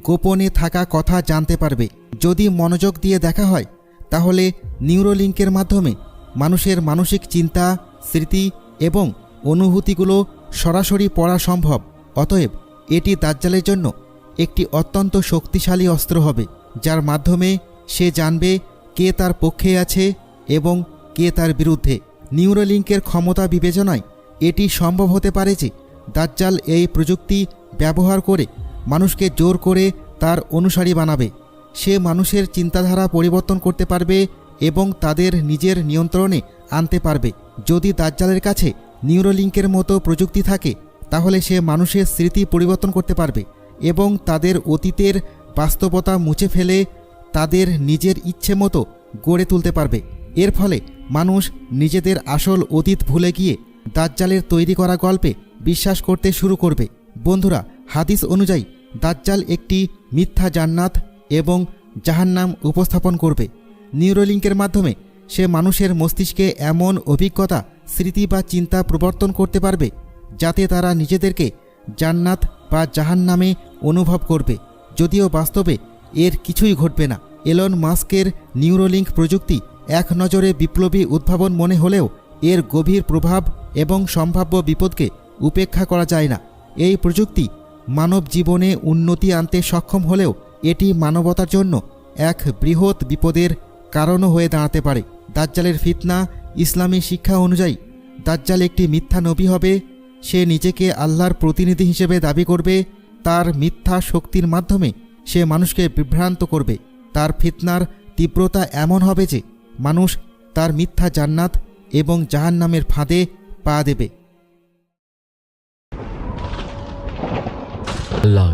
গোপনে থাকা কথা জানতে পারবে। যদি মনোযোগ দিয়ে দেখা হয় তাহলে নিউরোলিঙ্কের মাধ্যমে মানুষের মানসিক চিন্তা, স্মৃতি এবং অনুভূতিগুলো সরাসরি পড়া সম্ভব। অতএব এটি দাজ্জালের জন্য একটি অত্যন্ত শক্তিশালী অস্ত্র হবে, যার মাধ্যমে সে জানবে কে তার পক্ষে আছে এবং কে তার বিরুদ্ধে। নিউরোলিঙ্কের ক্ষমতা বিবেচনায় এটি সম্ভব হতে পারে যে দাজ্জাল এই প্রযুক্তি ব্যবহার করে মানুষকে জোর করে তার অনুসারী বানাবে। সে মানুষের চিন্তাধারা পরিবর্তন করতে পারবে এবং তাদের নিজের নিয়ন্ত্রণে আনতে পারবে। যদি দাজ্জালের কাছে নিউরোলিঙ্কের মতো প্রযুক্তি থাকে তাহলে সে মানুষের স্মৃতি পরিবর্তন করতে পারবে এবং তাদের অতীতের বাস্তবতা মুছে ফেলে তাদের নিজের ইচ্ছে মতো গড়ে তুলতে পারবে। এর ফলে মানুষ নিজেদের আসল অতীত ভুলে গিয়ে দাজ্জালের তৈরি করা গল্পে বিশ্বাস করতে শুরু করবে। বন্ধুরা, হাদিস অনুযায়ী দাজ্জাল একটি মিথ্যা জান্নাত এবং জাহান্নাম উপস্থাপন করবে। নিউরোলিঙ্কের মাধ্যমে সে মানুষের মস্তিষ্কে এমন অভিজ্ঞতা, স্মৃতি বা চিন্তা প্রবর্তন করতে পারবে যাতে তারা নিজেদেরকে জান্নাত বা জাহান্নামে অনুভব করবে, যদিও বাস্তবে এর কিছুই ঘটবে না। এলন মাস্কের নিউরোলিঙ্ক প্রযুক্তি এক নজরে বিপ্লবী উদ্ভাবন মনে হলেও এর গভীর প্রভাব এবং সম্ভাব্য বিপদকে উপেক্ষা করা যায় না। এই প্রযুক্তি মানব জীবনে উন্নতি আনতে সক্ষম হলেও এটি মানবতার জন্য এক বৃহৎ বিপদের কারণও হয়ে দাঁড়াতে পারে। দাজ্জালের ফিতনা। ইসলামী শিক্ষা অনুযায়ী দাজ্জাল একটি মিথ্যা নবী হবে। সে নিজেকে আল্লাহর প্রতিনিধি হিসেবে দাবি করবে। তার মিথ্যা শক্তির মাধ্যমে সে মানুষকে বিভ্রান্ত করবে। তার ফিতনার তীব্রতা এমন হবে যে মানুষ তার মিথ্যা জান্নাত এবং জাহান্নামের ফাঁদে পা দেবে। আল্লাহ